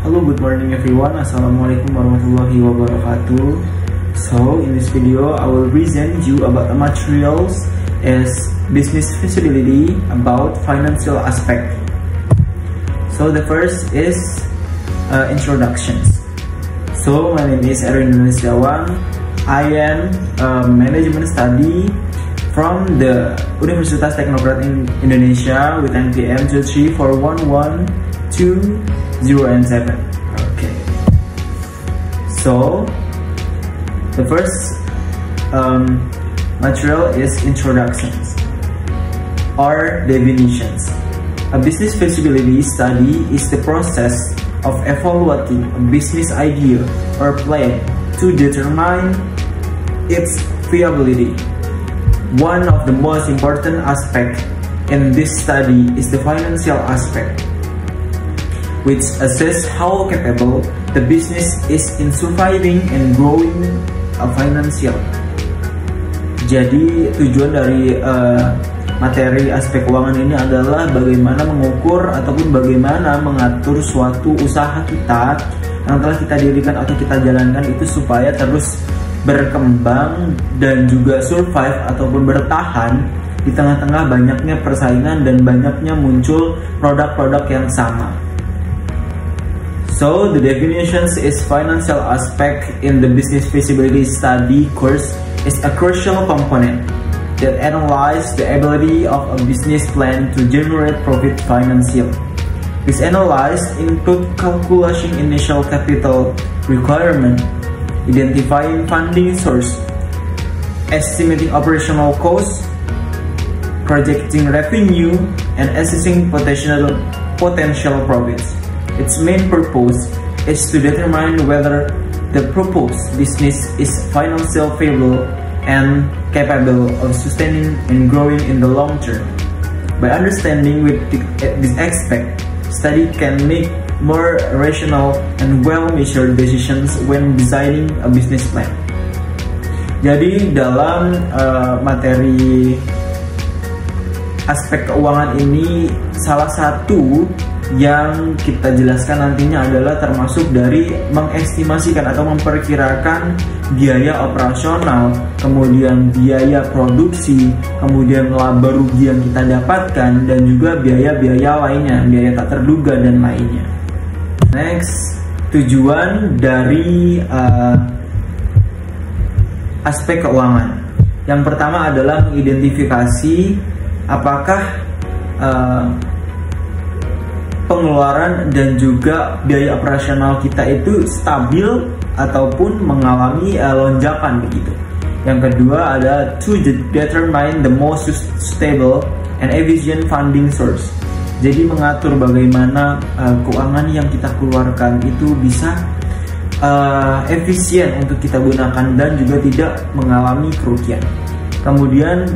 Hello, good morning everyone. Assalamualaikum warahmatullahi wabarakatuh. So in this video, I will present you about the materials as business feasibility about financial aspect. So the first is introductions. So my name is Erwin Setiawan. I am a management study from the Universitas Teknokrat in Indonesia with NPM 234112007. Okay. So the first material is introductions or definitions. A business feasibility study is the process of evaluating a business idea or plan to determine its viability. One of the most important aspects in this study is the financial aspect, which assess how capable the business is in surviving and growing financial. Jadi tujuan dari materi aspek keuangan ini adalah bagaimana mengukur ataupun bagaimana mengatur suatu usaha kita yang telah kita dirikan atau kita jalankan itu supaya terus berkembang dan juga survive ataupun bertahan di tengah-tengah banyaknya persaingan dan banyaknya muncul produk-produk yang sama. So the definitions is financial aspect in the business feasibility study course is a crucial component that analyzes the ability of a business plan to generate profit financial. This analysis includes calculating initial capital requirement, identifying funding source, estimating operational costs, projecting revenue, and assessing potential profits. Its main purpose is to determine whether the proposed business is financially viable and capable of sustaining and growing in the long term. By understanding with this aspect, study can make more rational and well-measured decisions when designing a business plan. Jadi dalam materi aspek keuangan ini, salah satu yang kita jelaskan nantinya adalah termasuk dari mengestimasikan atau memperkirakan biaya operasional, kemudian biaya produksi, kemudian laba rugi yang kita dapatkan, dan juga biaya-biaya lainnya, biaya tak terduga dan lainnya. Next, tujuan dari aspek keuangan. Yang pertama adalah mengidentifikasi apakah pengeluaran dan juga biaya operasional kita itu stabil ataupun mengalami lonjakan begitu. Yang kedua ada to determine the most stable and efficient funding source. Jadi mengatur bagaimana keuangan yang kita keluarkan itu bisa efisien untuk kita gunakan dan juga tidak mengalami kerugian. Kemudian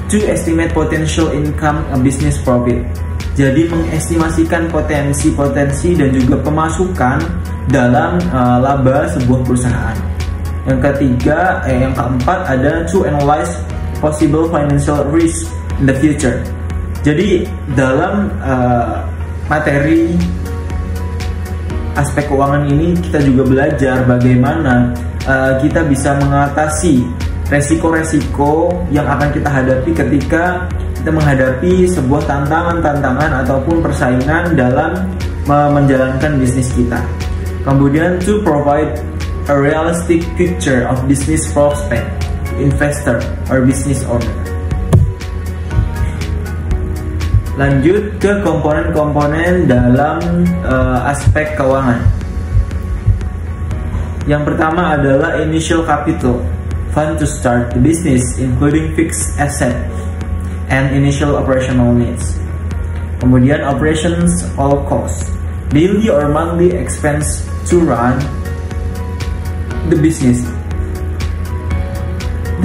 to estimate potential income a business profit. Jadi mengestimasikan potensi dan juga pemasukan dalam laba sebuah perusahaan. Yang ketiga, yang keempat ada to analyze possible financial risk in the future. Jadi dalam materi aspek keuangan ini kita juga belajar bagaimana kita bisa mengatasi resiko-resiko yang akan kita hadapi ketika kita menghadapi sebuah tantangan ataupun persaingan dalam menjalankan bisnis kita. Kemudian to provide a realistic picture of business prospect to investor or business owner. Lanjut ke komponen-komponen dalam aspek keuangan. Yang pertama adalah initial capital, fund to start the business including fixed asset and initial operational needs. Kemudian operations all costs, daily or monthly expense to run the business.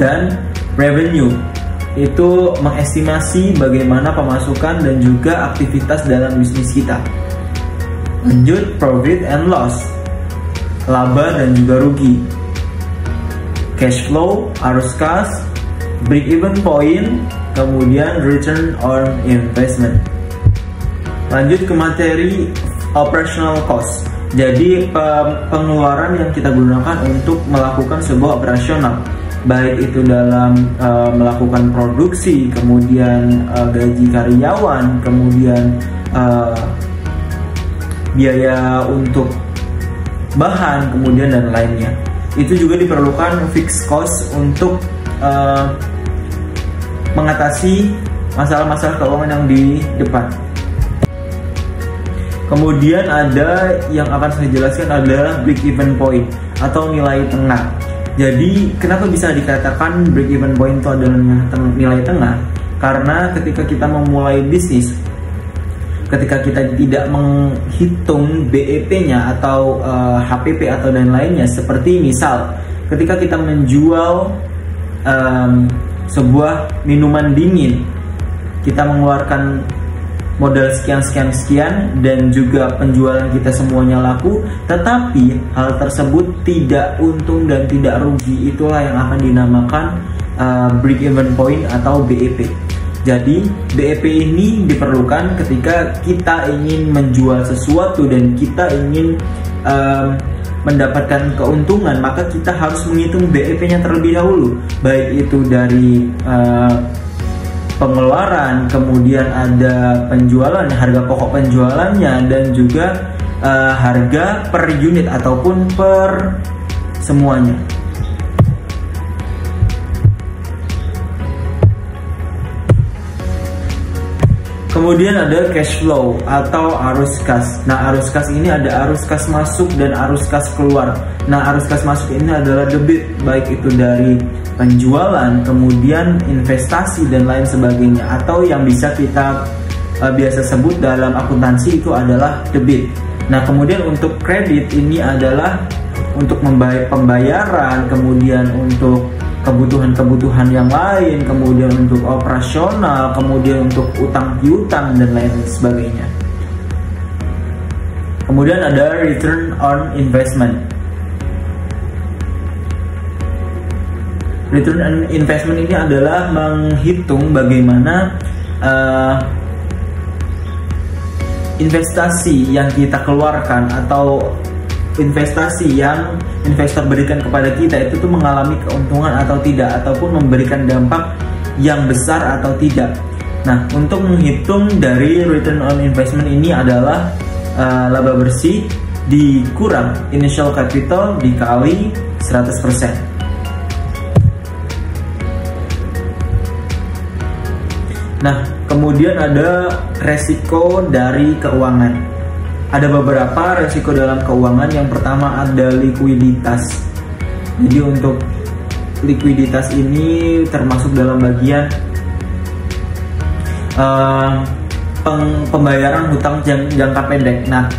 Dan revenue itu mengestimasi bagaimana pemasukan dan juga aktivitas dalam bisnis kita. Lanjut profit and loss, laba dan juga rugi. Cash flow, arus kas, break even point, kemudian return on investment. Lanjut ke materi operational cost. Jadi pengeluaran yang kita gunakan untuk melakukan sebuah operasional, baik itu dalam melakukan produksi, kemudian gaji karyawan, kemudian biaya untuk bahan, kemudian dan lainnya. Itu juga diperlukan fixed cost untuk mengatasi masalah-masalah keuangan yang di depan. Kemudian ada yang akan saya jelaskan adalah break even point atau nilai tengah. Jadi kenapa bisa dikatakan break even point itu adalah nilai tengah? Karena ketika kita memulai bisnis, ketika kita tidak menghitung BEP-nya atau HPP atau dan lainnya, seperti misal ketika kita menjual sebuah minuman dingin, kita mengeluarkan modal sekian dan juga penjualan kita semuanya laku, tetapi hal tersebut tidak untung dan tidak rugi, itulah yang akan dinamakan break even point atau BEP. Jadi BEP ini diperlukan ketika kita ingin menjual sesuatu dan kita ingin mendapatkan keuntungan, maka kita harus menghitung BEP-nya terlebih dahulu, baik itu dari pengeluaran, kemudian ada penjualan, harga pokok penjualannya, dan juga harga per unit ataupun per semuanya. Kemudian ada cash flow atau arus kas. Nah, arus kas ini ada arus kas masuk dan arus kas keluar. Nah, arus kas masuk ini adalah debit, baik itu dari penjualan, kemudian investasi dan lain sebagainya, atau yang bisa kita biasa sebut dalam akuntansi itu adalah debit. Nah, kemudian untuk kredit ini adalah untuk pembayaran, kemudian untuk kebutuhan-kebutuhan yang lain, kemudian untuk operasional, kemudian untuk utang piutang dan lain sebagainya. Kemudian ada return on investment. Return on investment ini adalah menghitung bagaimana investasi yang kita keluarkan atau investasi yang investor berikan kepada kita itu tuh mengalami keuntungan atau tidak, ataupun memberikan dampak yang besar atau tidak. Nah, untuk menghitung dari return on investment ini adalah laba bersih dikurang initial capital dikali 100%. Nah, kemudian ada resiko dari keuangan. Ada beberapa resiko dalam keuangan. Yang pertama ada likuiditas. Jadi untuk likuiditas ini termasuk dalam bagian pembayaran hutang jangka pendek. Nah,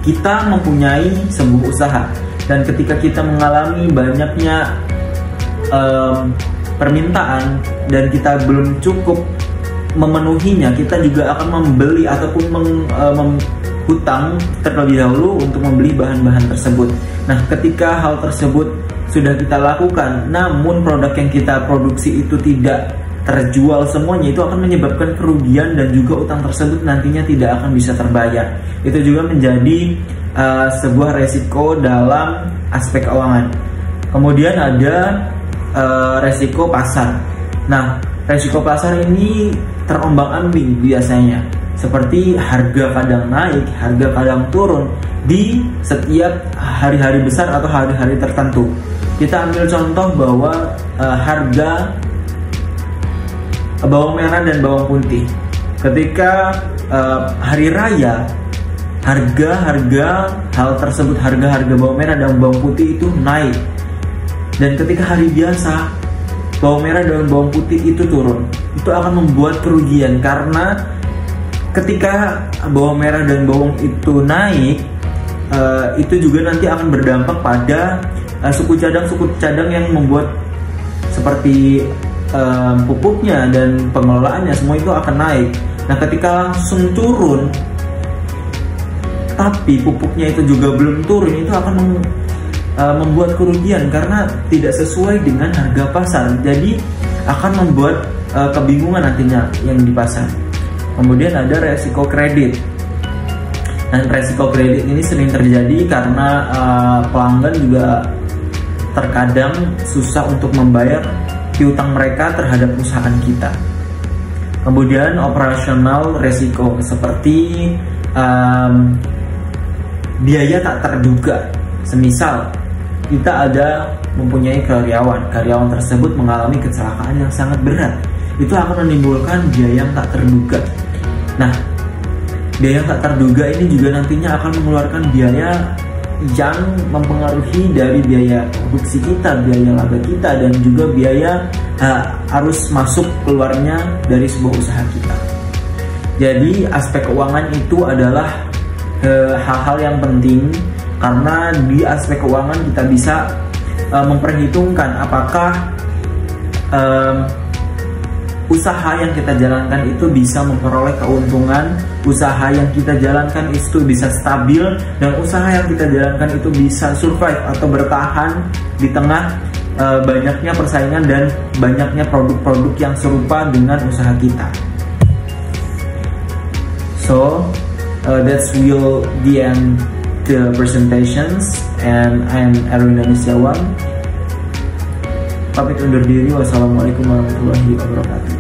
kita mempunyai sebuah usaha dan ketika kita mengalami banyaknya permintaan dan kita belum cukup memenuhinya, kita juga akan membeli ataupun hutang terlebih dahulu untuk membeli bahan-bahan tersebut. Nah, ketika hal tersebut sudah kita lakukan, namun produk yang kita produksi itu tidak terjual semuanya, itu akan menyebabkan kerugian dan juga utang tersebut nantinya tidak akan bisa terbayar. Itu juga menjadi sebuah resiko dalam aspek keuangan. Kemudian ada resiko pasar. Nah, resiko pasar ini terombang-ambing biasanya. Seperti harga kadang naik, harga kadang turun di setiap hari-hari besar atau hari-hari tertentu. Kita ambil contoh bahwa harga bawang merah dan bawang putih. Ketika hari raya, harga bawang merah dan bawang putih itu naik. Dan ketika hari biasa, bawang merah dan bawang putih itu turun. Itu akan membuat kerugian karena ketika bawang merah dan bawang itu naik, itu juga nanti akan berdampak pada suku cadang yang membuat seperti pupuknya dan pengelolaannya, semua itu akan naik. Nah, ketika langsung turun tapi pupuknya itu juga belum turun, itu akan membuat kerugian karena tidak sesuai dengan harga pasar. Jadi akan membuat kebingungan nantinya yang di pasar. Kemudian ada resiko kredit. Dan resiko kredit ini sering terjadi karena pelanggan juga terkadang susah untuk membayar piutang mereka terhadap usaha kita. Kemudian operasional resiko seperti biaya tak terduga. Semisal kita mempunyai karyawan tersebut mengalami kecelakaan yang sangat berat, itu akan menimbulkan biaya yang tak terduga. Nah, biaya yang tak terduga ini juga nantinya akan mengeluarkan biaya yang mempengaruhi dari biaya produksi kita, biaya laba kita, dan juga biaya arus masuk keluarnya dari sebuah usaha kita. Jadi aspek keuangan itu adalah hal-hal yang penting, karena di aspek keuangan kita bisa memperhitungkan apakah usaha yang kita jalankan itu bisa memperoleh keuntungan, usaha yang kita jalankan itu bisa stabil, dan usaha yang kita jalankan itu bisa survive atau bertahan di tengah banyaknya persaingan dan banyaknya produk-produk yang serupa dengan usaha kita. So that's will the end the presentations, and I'm Erwin Danisiawan. Pamit undur diri. Wassalamualaikum warahmatullahi wabarakatuh.